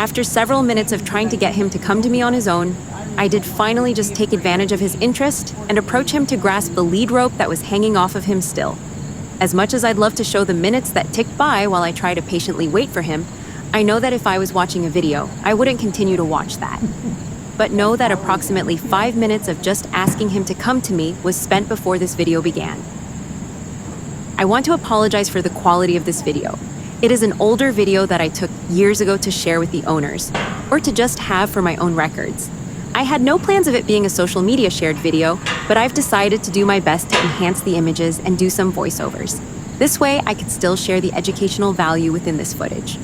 After several minutes of trying to get him to come to me on his own, I did finally just take advantage of his interest and approach him to grasp the lead rope that was hanging off of him still. As much as I'd love to show the minutes that ticked by while I try to patiently wait for him, I know that if I was watching a video, I wouldn't continue to watch that. But know that approximately 5 minutes of just asking him to come to me was spent before this video began. I want to apologize for the quality of this video. It is an older video that I took years ago to share with the owners, or to just have for my own records. I had no plans of it being a social media shared video, but I've decided to do my best to enhance the images and do some voiceovers. This way, I could still share the educational value within this footage.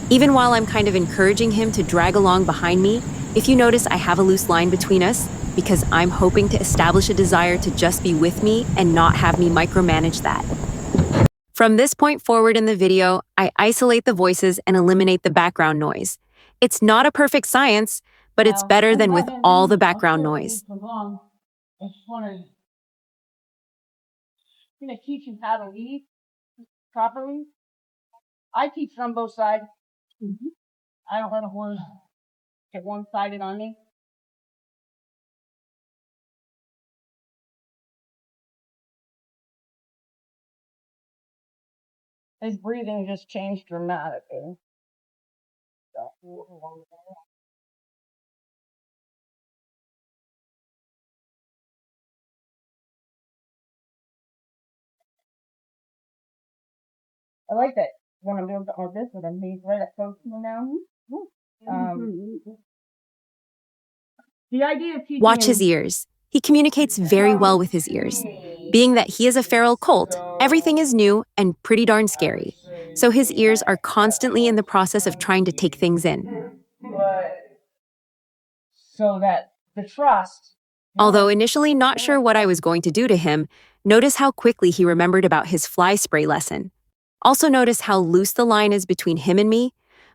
Even while I'm kind of encouraging him to drag along behind me, if you notice I have a loose line between us, because I'm hoping to establish a desire to just be with me and not have me micromanage that. From this point forward in the video, I isolate the voices and eliminate the background noise. It's not a perfect science, but it's better than with all the background noise. I just want to teach him how to lead properly. I teach on both sides. I don't let a horse get one-sided on me. His breathing just changed dramatically. I like that when I'm doing something like this with him, he's right up close to me now. The idea of teaching Watch his ears. He communicates very well with his ears. Being that he is a feral colt, everything is new and pretty darn scary. So his ears are constantly in the process of trying to take things in. So that the trust. Although initially not sure what I was going to do to him, notice how quickly he remembered about his fly spray lesson. Also notice how loose the line is between him and me.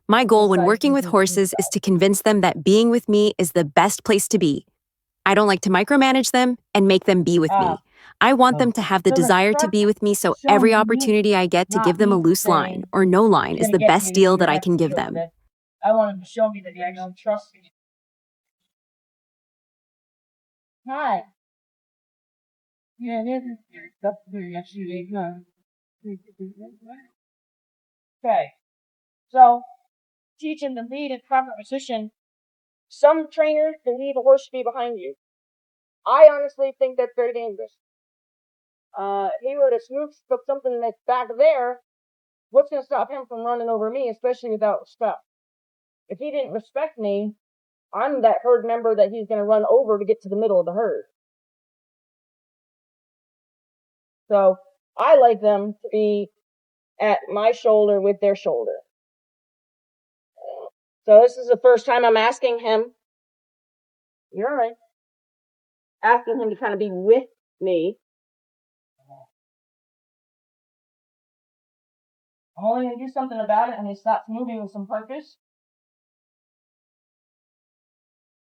My goal when working with horses is to convince them that being with me is the best place to be. I don't like to micromanage them and make them be with me. I want them to have the desire to be with me, so every opportunity I get to give them a loose line or no line is the best deal that I can give them. I want him to show me that he actually trusts me. Hi. Yeah, it is. That's very actually okay. So, teach him to lead in proper position. Some trainers believe a horse should be behind you. I honestly think that's very dangerous. If he were to swoop for something that's back there, what's going to stop him from running over me, especially without respect? If he didn't respect me, I'm that herd member that he's going to run over to get to the middle of the herd. So I like them to be at my shoulder with their shoulder. So this is the first time I'm asking him. You're all right. Asking him to kind of be with me. I'm only going to do something about it and he stops moving with some purpose.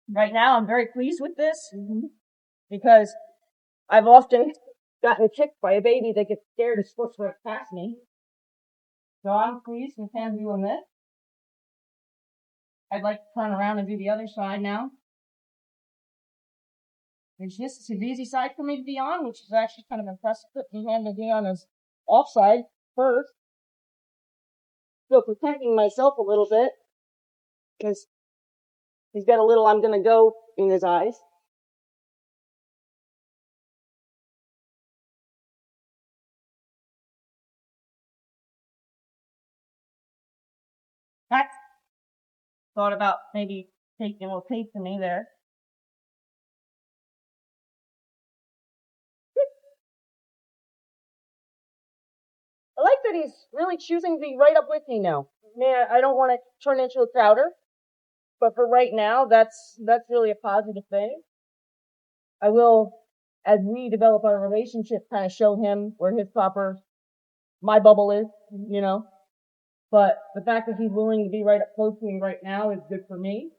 Right now, I'm very pleased with this because I've often gotten kicked by a baby that gets scared and slips right past me. So I'm pleased with him doing this. I'd like to turn around and do the other side now. This is an easy side for me to be on, which is actually kind of impressive. Putting him to be on his off side first. Still protecting myself a little bit because he's got a little I'm gonna go in his eyes. Heck, thought about maybe taking a little tape to me there. I like that he's really choosing to be right up with me now. Man, I don't want to turn into a crowder, but for right now, that's really a positive thing. I will, as we develop our relationship, kind of show him where his my bubble is, you know. But the fact that he's willing to be right up close to me right now is good for me.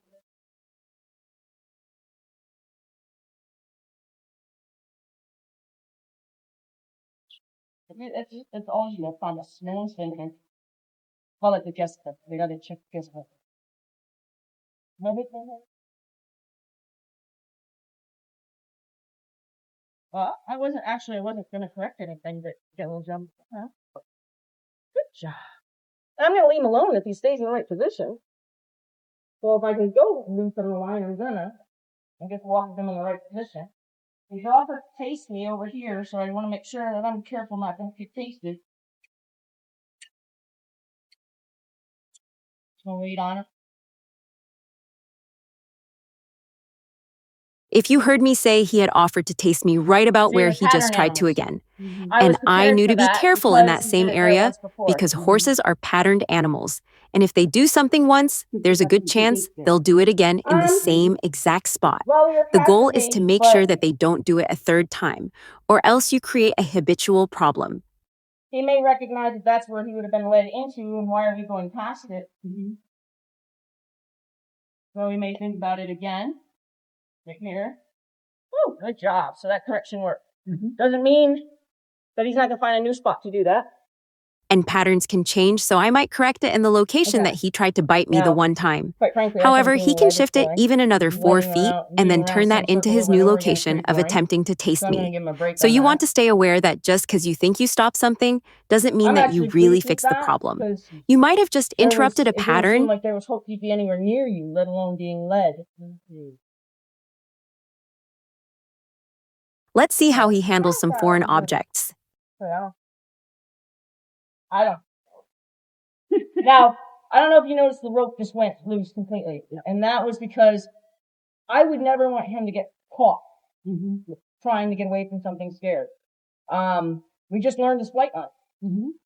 It's all you know, from a small thinking. Call it the Jessica. We got to check Jessica. Well, I wasn't gonna correct anything, but get a little jump. Huh? Good job. I'm gonna leave him alone if he stays in the right position. So if I can go loose on the line, I'm gonna. And just walk him in the right position. He's offered to taste me over here, so I want to make sure that I'm careful not to get tasted. So wait on it. If you heard me say he had offered to taste me right about where he just tried to again. And I knew to be careful in that same area because horses are patterned animals. And if they do something once, there's a good chance they'll do it again in the same exact spot. The goal is to make sure that they don't do it a third time, or else you create a habitual problem. He may recognize that that's where he would have been led into, and why are we going past it? So he may think about it again. Right here. Oh, good job. So that correction worked. Doesn't mean that he's not going to find a new spot to do that. And patterns can change, so I might correct it in the location that he tried to bite me the one time. Quite frankly, However, he can shift it even another 4 feet and then turn that into his new location of attempting to taste me. So you want to stay aware that just because you think you stopped something doesn't mean that you really fixed the problem. You might have just interrupted a pattern. It didn't seem like there was hope he'd be anywhere near you, let alone being led. Let's see how he handles some foreign objects. Well, I don't. Now, I don't know if you noticed the rope just went loose completely. And that was because I would never want him to get caught trying to get away from something scared. We just learned his flight line.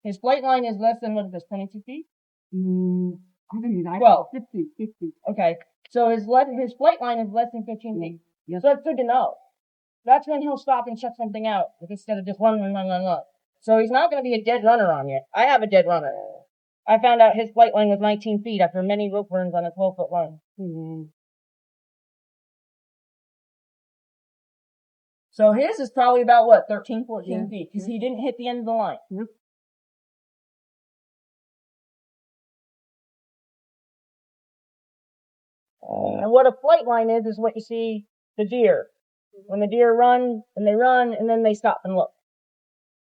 His flight line is less than, what is this, 22 feet? Well, 50. Okay. So his flight line is less than 15 feet. So that's good to know. That's when he'll stop and check something out instead of just run. So he's not going to be a dead runner on you. I have a dead runner. I found out his flight line was 19 feet after many rope burns on a 12-foot line. So his is probably about, 13, 14 feet, because he didn't hit the end of the line. And what a flight line is what you see the deer. When the deer run, and they run, and then they stop and look.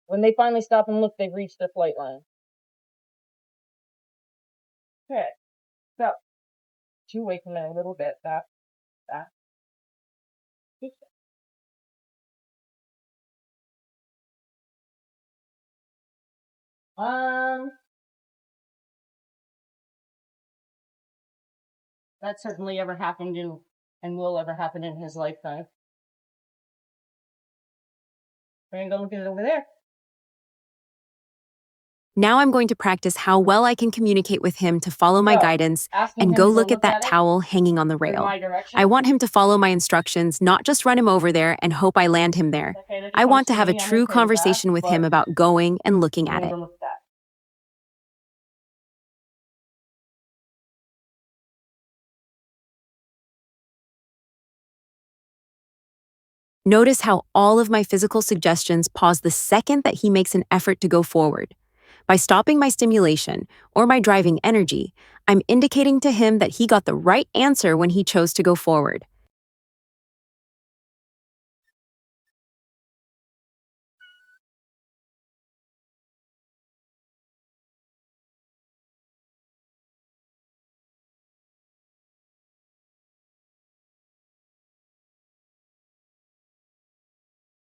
When they finally stop and look, they've reached their flight line. Okay. So, you wait for a little bit. That. That certainly ever happened and will ever happen in his lifetime. We're gonna go look at it over there. Now I'm going to practice how well I can communicate with him to follow my guidance and go look at that towel hanging on the rail. I want him to follow my instructions, not just run him over there and hope I land him there. I want to have a true conversation with him about going and looking at it. Notice how all of my physical suggestions pause the second that he makes an effort to go forward. By stopping my stimulation or my driving energy, I'm indicating to him that he got the right answer when he chose to go forward.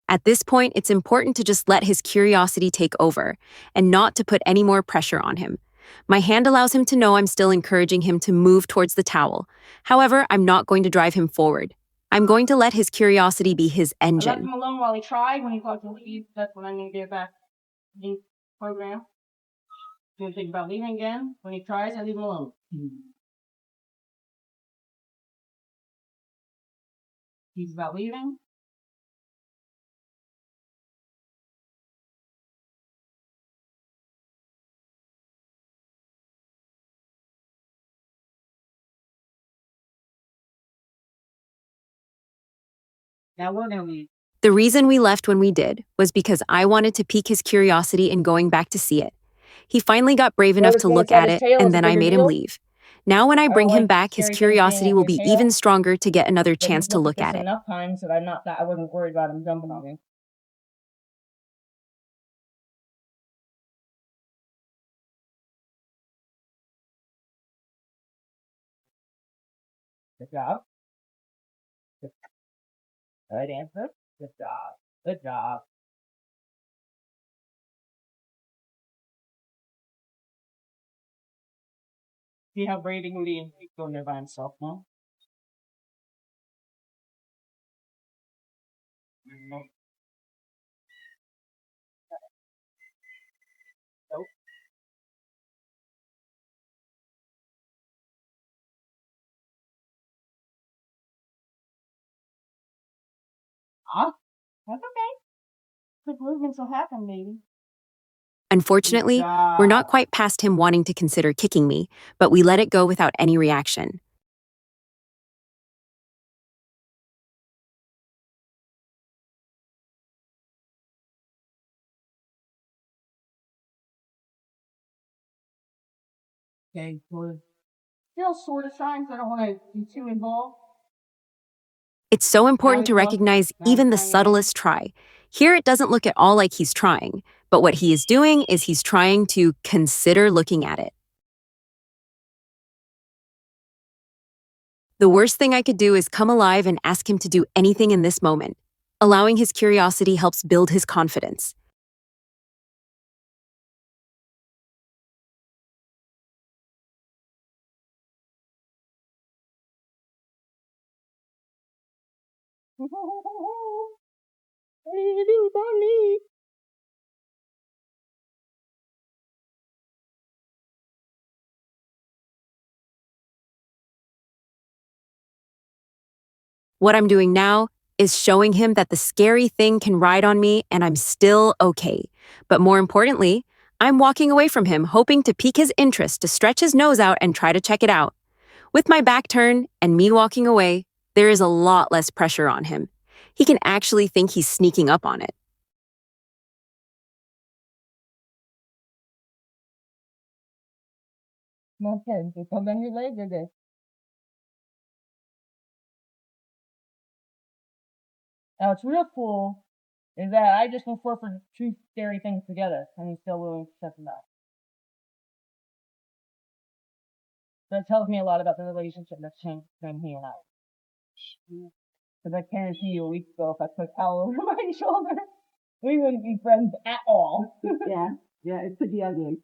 At this point, it's important to just let his curiosity take over and not to put any more pressure on him. My hand allows him to know I'm still encouraging him to move towards the towel. However, I'm not going to drive him forward. I'm going to let his curiosity be his engine. I left him alone while he tried. When he got to leave, that's when I'm going to get back to the program. Going to think about leaving again. When he tries, I leave him alone. He's about leaving. Now we're going to leave. The reason we left when we did was because I wanted to pique his curiosity in going back to see it. He finally got brave enough to look at it, and then I made him leave. Now when I I don't bring him like back, his scary things being curiosity at will your be even tail, stronger to get another but chance he's to looked at look this at it. enough times that I wasn't worried about him jumping on me. Good job. Good answer. Good job. Good job. See how Brady can be going there by himself now? Nope. Ah, that's okay. Quick movements will happen, baby. Good Unfortunately, we're not job. quite past him wanting to consider kicking me, but we let it go without any reaction. Okay, good. Still sort of signs. I don't want to be too involved. It's so Now important he's to looked. recognize Now he's even the trying again. subtlest try. Here, it doesn't look at all like he's trying, but what he is doing is he's trying to consider looking at it. The worst thing I could do is come alive and ask him to do anything in this moment. Allowing his curiosity helps build his confidence. What do you do, Bonnie? What I'm doing now is showing him that the scary thing can ride on me and I'm still okay. But more importantly, I'm walking away from him, hoping to pique his interest to stretch his nose out and try to check it out. With my back turned and me walking away, there is a lot less pressure on him. He can actually think he's sneaking up on it. Okay, so come on your leg or this. Now, what's real cool is that I just incorporated two scary things together, and he's still willing to check them out. That tells me a lot about the relationship that's changed between he and I. Because I guarantee you a week ago, if I put a towel over my shoulder, we wouldn't be friends at all. Yeah, yeah, it could be ugly.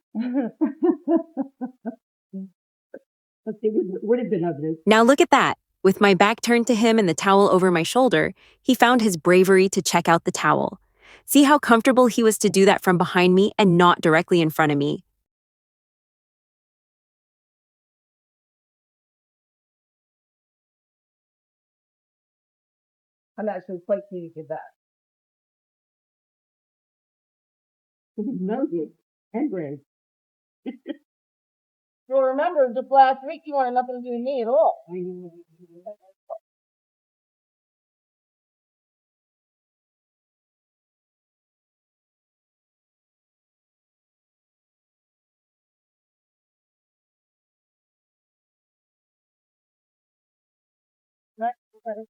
But it would have been ugly. Now look at that. With my back turned to him and the towel over my shoulder, he found his bravery to check out the towel. See how comfortable he was to do that from behind me and not directly in front of me. I'm actually quite pleased with that. Because he knows you and brave. So remember, just last week you wanted nothing to do with me at all. Right? Okay.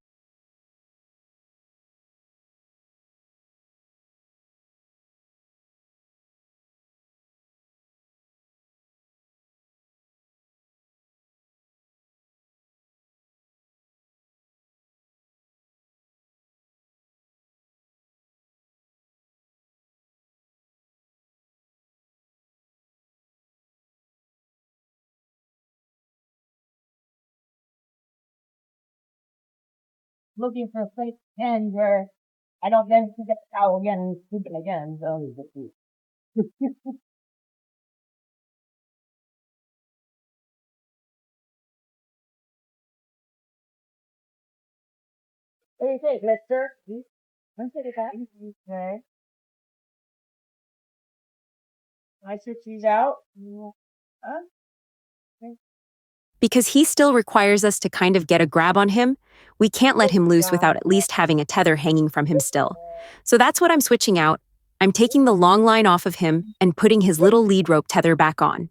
Looking for a place to end where I don't then forget the towel again and sleep it again. So, what do you think, mister? Let's take it back. Okay. I switch these out. Huh? Because he still requires us to kind of get a grab on him, we can't let him loose without at least having a tether hanging from him still. So that's what I'm switching out. I'm taking the long line off of him and putting his little lead rope tether back on.